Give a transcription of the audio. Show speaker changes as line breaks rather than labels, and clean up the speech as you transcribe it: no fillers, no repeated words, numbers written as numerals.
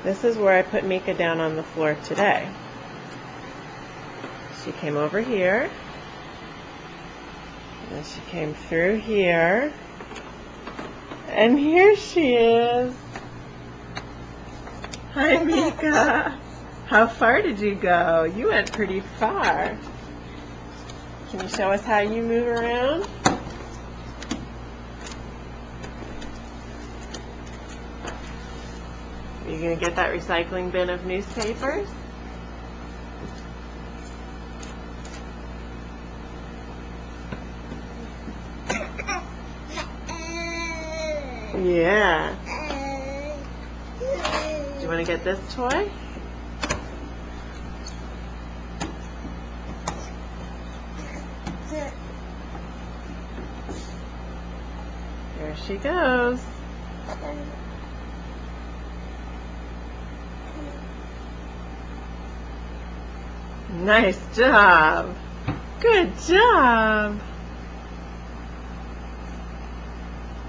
This is where I put Mika down on the floor today. She came over here. And then she came through here. And here she is. Hi, Mika. How far did you go? You went pretty far. Can you show us how you move around? Are you going to get that recycling bin of newspapers? Yeah. Do you want to get this toy? There she goes. Nice job. Good job.